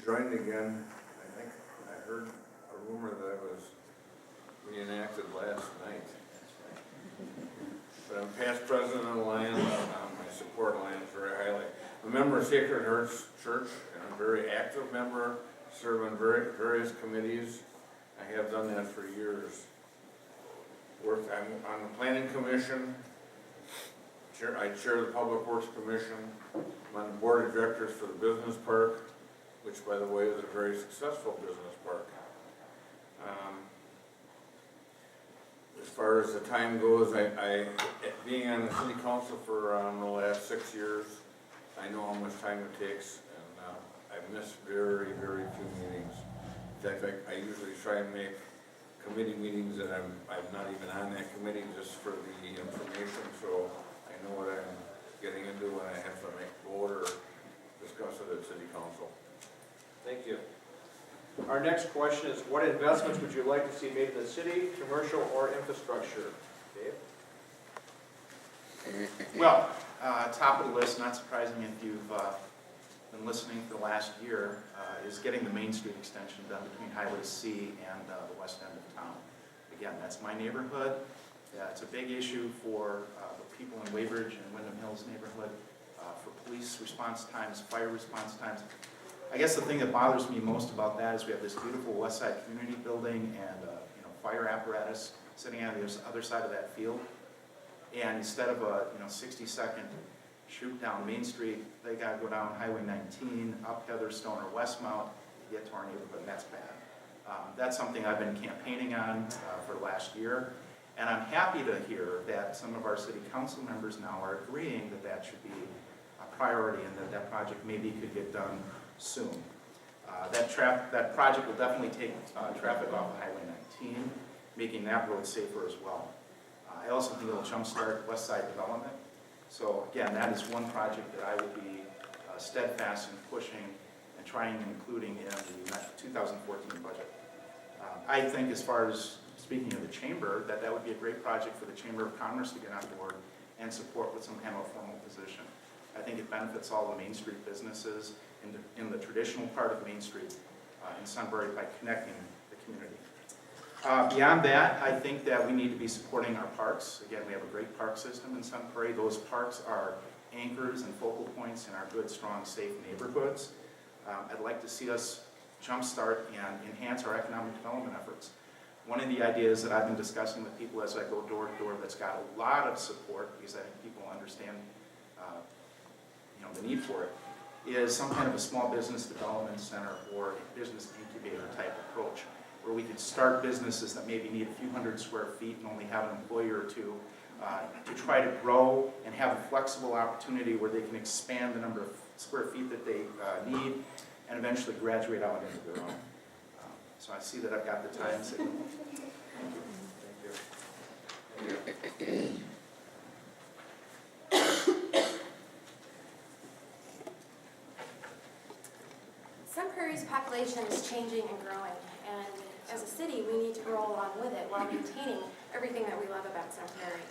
joined again. I think I heard a rumor that it was reenacted last night. But I'm past president of the Lions. I support Lions very highly. I'm a member of Sacred Hearts Church, and I'm a very active member, serve on various committees. I have done that for years. I'm on the Planning Commission. I chair the Public Works Commission. I'm on the Board of Directors for the Business Park, which, by the way, is a very successful business park. As far as the time goes, being on the City Council for the last 6 years, I know how much time it takes, and I've missed very, very few meetings. In fact, I usually try and make committee meetings that I'm not even on that committee just for the information, so I know what I'm getting into when I have to make vote or discuss it at City Council. Thank you. Our next question is, what investments would you like to see made in the city, commercial, or infrastructure? Dave? Well, top of the list, not surprising if you've been listening for the last year, is getting the Main Street extension done between Highway C and the west end of town. Again, that's my neighborhood. It's a big issue for the people in Waybridge and Wyndham Hills neighborhood, for police response times, fire response times. I guess the thing that bothers me most about that is we have this beautiful West Side Community Building and fire apparatus sitting on the other side of that field. And instead of a 60-second shoot down Main Street, they got to go down Highway 19, up Heatherstone or Westmount to get to our neighborhood, and that's bad. That's something I've been campaigning on for the last year, and I'm happy to hear that some of our city council members now are agreeing that that should be a priority and that that project maybe could get done soon. That project will definitely take traffic off of Highway 19, making that road safer as well. I also think it'll jumpstart West Side development. So again, that is one project that I will be steadfast in pushing and trying and including in the 2014 budget. I think, as far as speaking of the chamber, that would be a great project for the Chamber of Commerce to get on board and support with some kind of a formal position. I think it benefits all the Main Street businesses in the traditional part of Main Street in Sun Prairie by connecting the community. Beyond that, I think that we need to be supporting our parks. Again, we have a great park system in Sun Prairie. Those parks are anchors and focal points in our good, strong, safe neighborhoods. I'd like to see us jumpstart and enhance our economic development efforts. One of the ideas that I've been discussing with people as I go door to door that's got a lot of support, because I think people understand the need for it, is some kind of a small business development center or a business incubator type approach, where we could start businesses that maybe need a few hundred square feet and only have an employee or two to try to grow and have a flexible opportunity where they can expand the number of square feet that they need and eventually graduate out into their own. So I see that I've got the time signal. Thank you. Sun Prairie's population is changing and growing, and as a city, we need to grow along with it while maintaining everything that we love about Sun Prairie.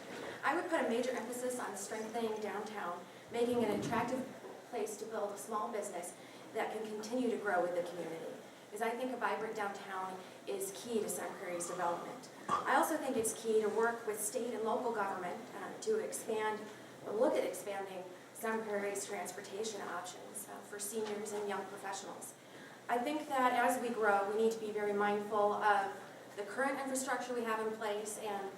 I would put a major emphasis on strengthening downtown, making it an attractive place to build a small business that can continue to grow with the community. Because I think a vibrant downtown is key to Sun Prairie's development. I also think it's key to work with state and local government to look at expanding Sun Prairie's transportation options for seniors and young professionals. I think that as we grow, we need to be very mindful of the current infrastructure we have in place and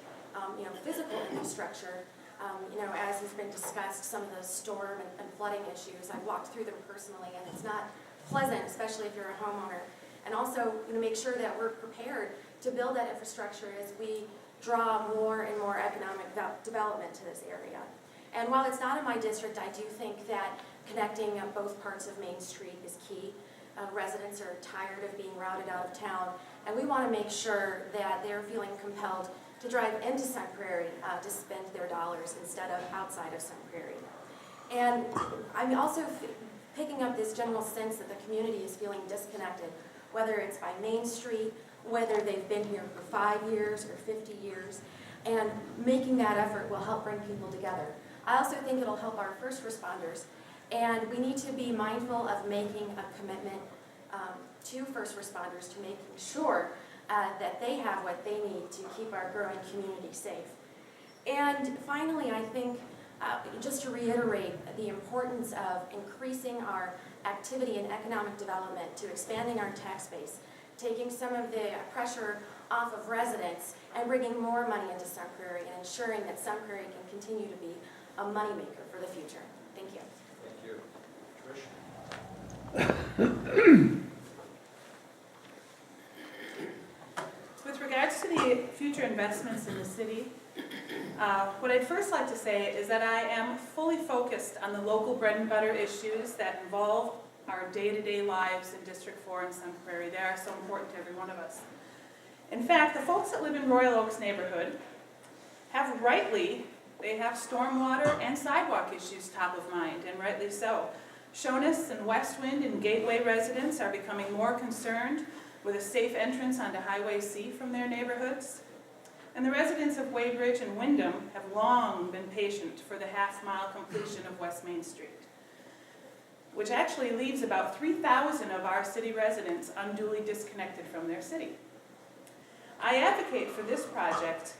physical infrastructure. As has been discussed, some of the storm and flooding issues, I've walked through them personally, and it's not pleasant, especially if you're a homeowner. And also, make sure that we're prepared to build that infrastructure as we draw more and more economic development to this area. And while it's not in my district, I do think that connecting both parts of Main Street is key. Residents are tired of being routed out of town, and we want to make sure that they're feeling compelled to drive into Sun Prairie to spend their dollars instead of outside of Sun Prairie. And I'm also picking up this general sense that the community is feeling disconnected, whether it's by Main Street, whether they've been here for 5 years or 50 years, and making that effort will help bring people together. I also think it'll help our first responders, and we need to be mindful of making a commitment to first responders to making sure that they have what they need to keep our growing community safe. And finally, I think, just to reiterate the importance of increasing our activity and economic development, to expanding our tax base, taking some of the pressure off of residents and bringing more money into Sun Prairie and ensuring that Sun Prairie can continue to be a moneymaker for the future. Thank you. Thank you. Trish? With regards to the future investments in the city, what I'd first like to say is that I am fully focused on the local bread and butter issues that involve our day-to-day lives in District 4 and Sun Prairie. They are so important to every one of us. In fact, the folks that live in Royal Oaks neighborhood have stormwater and sidewalk issues top of mind, and rightly so. Shonis and Westwind and Gateway residents are becoming more concerned with a safe entrance onto Highway C from their neighborhoods. And the residents of Weybridge and Wyndham have long been patient for the half-mile completion of West Main Street, which actually leaves about 3,000 of our city residents unduly disconnected from their city. I advocate for this project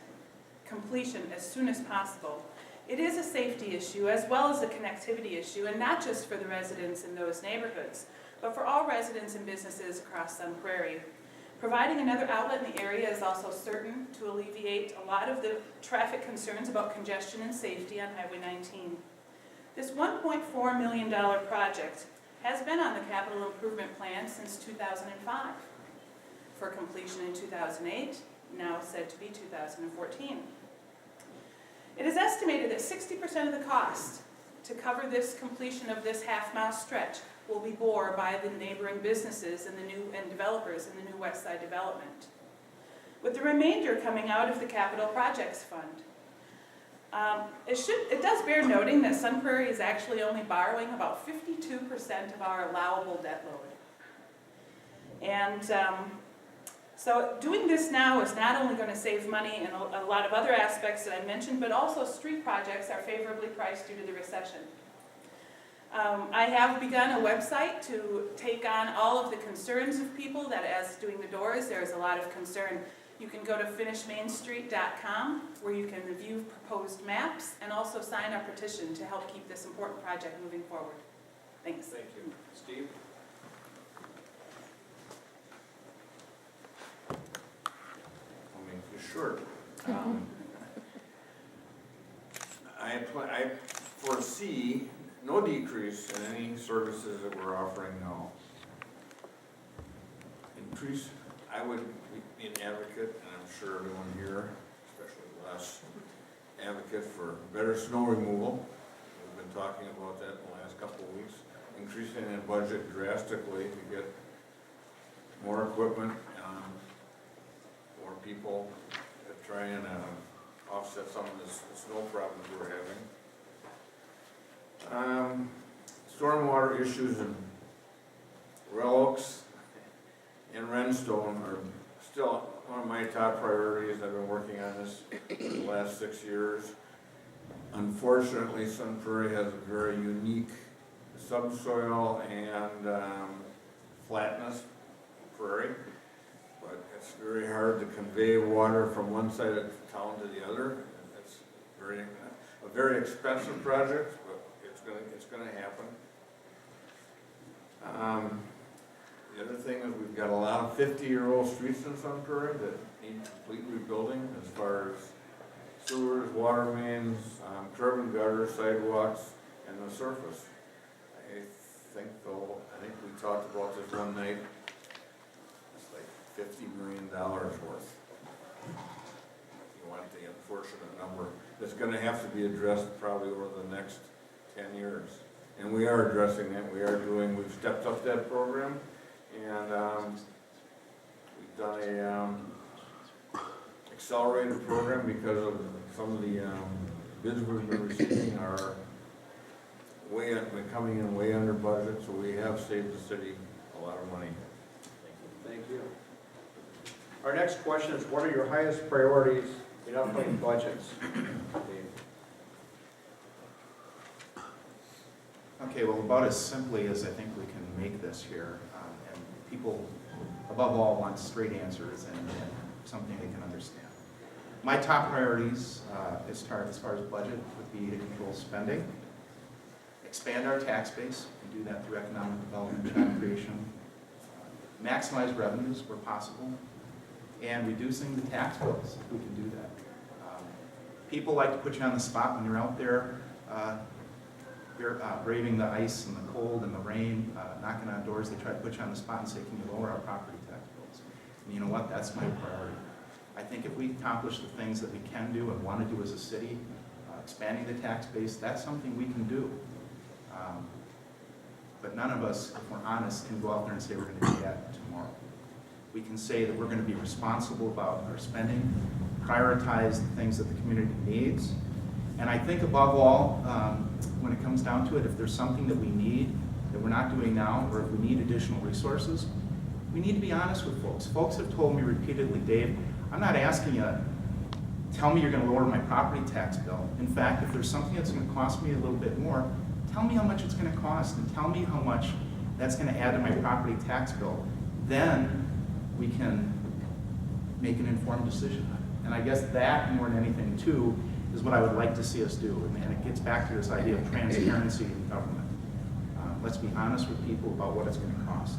completion as soon as possible. It is a safety issue as well as a connectivity issue, and not just for the residents in those neighborhoods, but for all residents and businesses across Sun Prairie. Providing another outlet in the area is also certain to alleviate a lot of the traffic concerns about congestion and safety on Highway 19. This $1.4 million project has been on the capital improvement plan since 2005, for completion in 2008, now said to be 2014. It is estimated that 60% of the cost to cover this completion of this half-mile stretch will be borne by the neighboring businesses and developers in the new West Side development, with the remainder coming out of the Capital Projects Fund. It does bear noting that Sun Prairie is actually only borrowing about 52% of our allowable debt load. And so doing this now is not only going to save money in a lot of other aspects that I mentioned, but also street projects are favorably priced due to the recession. I have begun a website to take on all of the concerns of people that, as doing the doors, there's a lot of concern. You can go to finishmainstreet.com where you can view proposed maps and also sign our petition to help keep this important project moving forward. Thanks. Thank you. Steve? I'll make this short. I foresee no decrease in any services that we're offering now. Increase, I would be an advocate, and I'm sure everyone here, especially Les, advocate for better snow removal. We've been talking about that in the last couple of weeks. Increasing that budget drastically to get more equipment, more people to try and offset some of the snow problems we're having. Stormwater issues in Royal Oaks and Renstone are still one of my top priorities. I've been working on this for the last 6 years. Unfortunately, Sun Prairie has a very unique subsoil and flatness prairie, but it's very hard to convey water from one side of town to the other. It's a very expensive project, but it's gonna happen. The other thing is we've got a lot of 50-year-old streets in Sun Prairie that need complete rebuilding as far as sewers, water mains, curb and gutter, sidewalks, and the surface. I think we talked about this one night. It's like $50 million worth. You want the unfortunate number. That's going to have to be addressed probably over the next 10 years. And we are addressing that. We've stepped up that program, and we've done a accelerated program because of some of the bids we've been receiving are coming in way under budget, so we have saved the city a lot of money. Thank you. Our next question is, what are your highest priorities in upcoming budgets? Okay, well, about as simply as I think we can make this here, and people, above all, want straight answers and something they can understand. My top priorities as far as budget would be to control spending, expand our tax base, and do that through economic development, job creation, maximize revenues where possible, and reducing the tax bills if we can do that. People like to put you on the spot when you're out there braving the ice and the cold and the rain, knocking on doors. They try to put you on the spot and say, can you lower our property tax bills? And you know what? That's my priority. I think if we accomplish the things that we can do and want to do as a city, expanding the tax base, that's something we can do. But none of us, if we're honest, can go out there and say we're going to do that tomorrow. We can say that we're going to be responsible about our spending, prioritize the things that the community needs, and I think above all, when it comes down to it, if there's something that we need that we're not doing now, or if we need additional resources, we need to be honest with folks. Folks have told me repeatedly, Dave, I'm not asking you, tell me you're going to lower my property tax bill. In fact, if there's something that's going to cost me a little bit more, tell me how much it's going to cost and tell me how much that's going to add to my property tax bill. Then we can make an informed decision on it. And I guess that, more than anything, too, is what I would like to see us do. And it gets back to this idea of transparency in government. Let's be honest with people about what it's going to cost.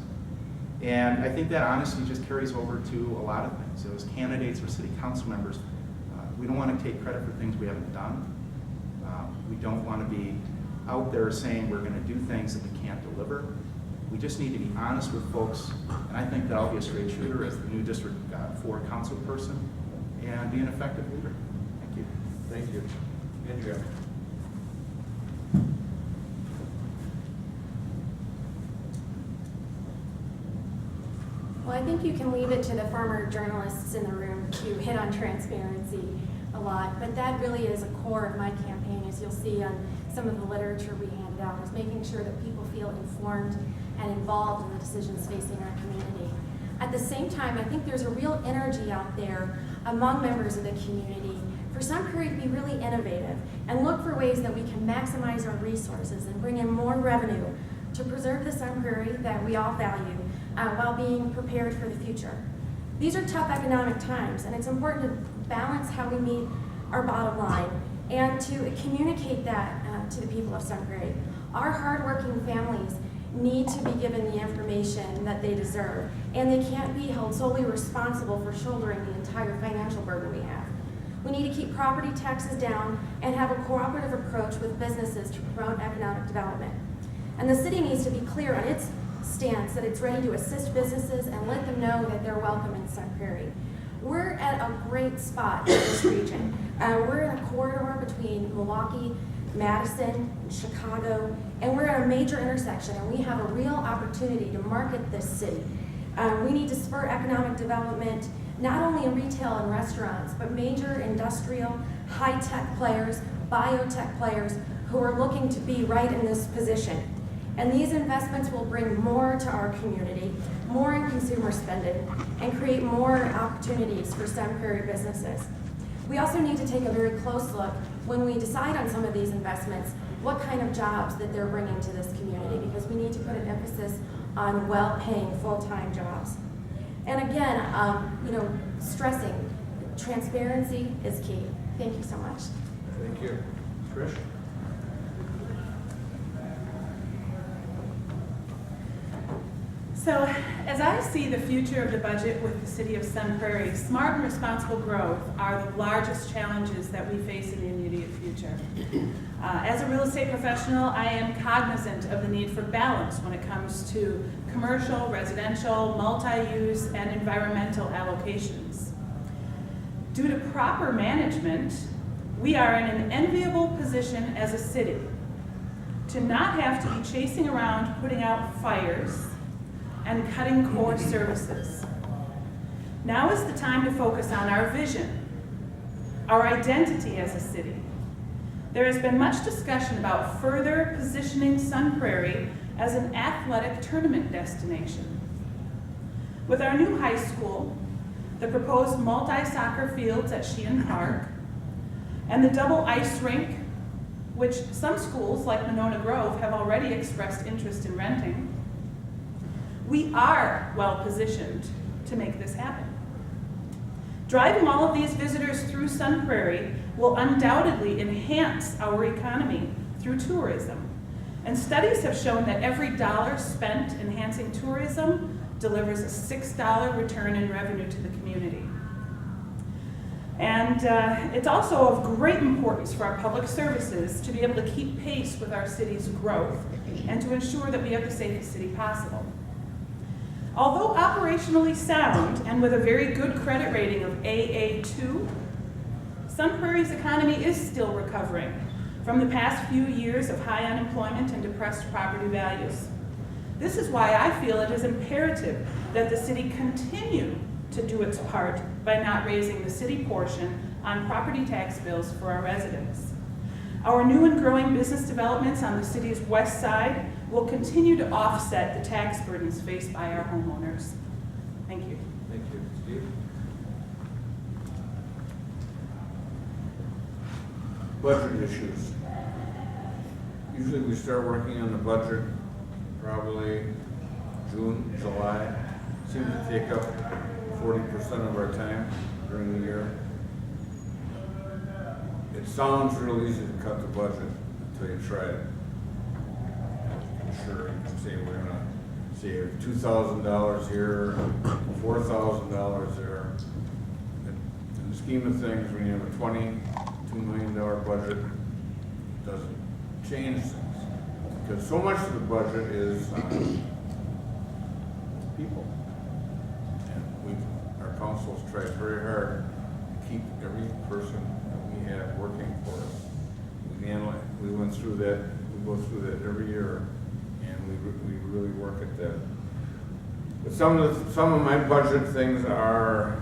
And I think that honesty just carries over to a lot of things. So as candidates or city council members, we don't want to take credit for things we haven't done. We don't want to be out there saying we're going to do things that we can't deliver. We just need to be honest with folks, and I think that I'll be a straight shooter as the new District 4 council person and be an effective leader. Thank you. Thank you. Andrea. Well, I think you can leave it to the former journalists in the room to hit on transparency a lot, but that really is a core of my campaign, as you'll see on some of the literature we handed out, is making sure that people feel informed and involved in the decisions facing our community. At the same time, I think there's a real energy out there among members of the community for Sun Prairie to be really innovative and look for ways that we can maximize our resources and bring in more revenue to preserve the Sun Prairie that we all value while being prepared for the future. These are tough economic times, and it's important to balance how we meet our bottom line and to communicate that to the people of Sun Prairie. Our hardworking families need to be given the information that they deserve, and they can't be held solely responsible for shouldering the entire financial burden we have. We need to keep property taxes down and have a cooperative approach with businesses to promote economic development. And the city needs to be clear on its stance that it's ready to assist businesses and let them know that they're welcome in Sun Prairie. We're at a great spot in this region. We're in a corridor between Milwaukee, Madison, and Chicago, and we're at a major intersection, and we have a real opportunity to market this city. We need to spur economic development, not only in retail and restaurants, but major industrial, high-tech players, biotech players who are looking to be right in this position. And these investments will bring more to our community, more in consumer spending, and create more opportunities for Sun Prairie businesses. We also need to take a very close look when we decide on some of these investments, what kind of jobs that they're bringing to this community, because we need to put an emphasis on well-paying full-time jobs. And again, stressing transparency is key. Thank you so much. Thank you. Trish? So, as I see the future of the budget with the City of Sun Prairie, smart and responsible growth are the largest challenges that we face in the immediate future. As a real estate professional, I am cognizant of the need for balance when it comes to commercial, residential, multi-use, and environmental allocations. Due to proper management, we are in an enviable position as a city to not have to be chasing around putting out fires and cutting core services. Now is the time to focus on our vision, our identity as a city. There has been much discussion about further positioning Sun Prairie as an athletic tournament destination. With our new high school, the proposed multi-soccer fields at Sheehan Park, and the double ice rink, which some schools like Monona Grove have already expressed interest in renting, We are well-positioned to make this happen. Driving all of these visitors through Sun Prairie will undoubtedly enhance our economy through tourism. And studies have shown that every dollar spent enhancing tourism delivers a $6 return in revenue to the community. And it's also of great importance for our public services to be able to keep pace with our city's growth and to ensure that we have the safest city possible. Although operationally sound and with a very good credit rating of AA2, Sun Prairie's economy is still recovering from the past few years of high unemployment and depressed property values. This is why I feel it is imperative that the city continue to do its part by not raising the city portion on property tax bills for our residents. Our new and growing business developments on the city's west side will continue to offset the tax burdens faced by our homeowners. Thank you. Thank you. Steve? Budget issues. Usually we start working on the budget probably June, July. Seems to take up 40% of our time during the year. It sounds real easy to cut the budget until you try it. I'm sure you can say we're gonna save $2,000 here, $4,000 there. In the scheme of things, when you have a $22 million budget, it doesn't change things. Because so much of the budget is people. And our council's tried very hard to keep every person that we have working for us. We went through that, we go through that every year, and we really work at that. But some of my budget things are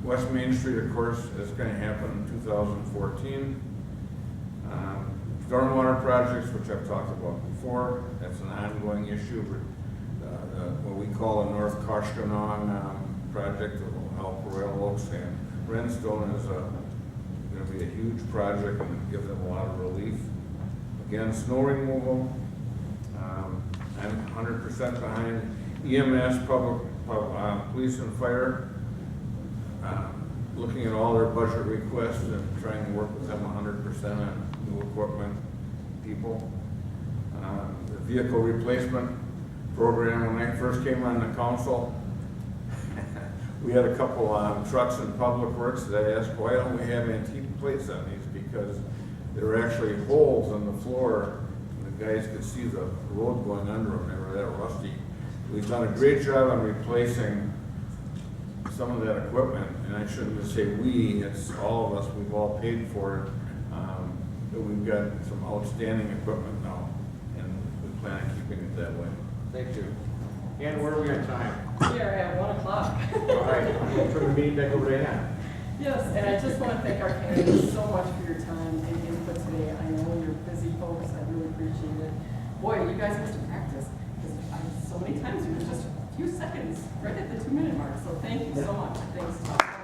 West Main Street, of course, that's going to happen in 2014. Stormwater projects, which I've talked about before, that's an ongoing issue. What we call the North Koshkonong project that will help Royal Oaks and Redstone is going to be a huge project and give them a lot of relief. Again, snow removal. I'm 100% behind EMS, police and fire. Looking at all their budget requests and trying to work with them 100% on new equipment, people. The vehicle replacement program, when I first came on the council, we had a couple trucks in public works that I asked, why don't we have antique plates on these? Because there were actually holes in the floor, and the guys could see the road going under them. They were that rusty. We've done a great job on replacing some of that equipment, and I shouldn't just say we, it's all of us, we've all paid for it. But we've got some outstanding equipment now, and we plan on keeping it that way. Thank you. And where are we on time? We are at 1 o'clock. All right, we'll turn the meeting back over to Ann. Yes, and I just want to thank our candidates so much for your time and input today. I know you're busy folks, I really appreciate it. Boy, you guys must have practiced, because so many times it was just a few seconds right at the 2-minute mark, so thank you so much. Thanks.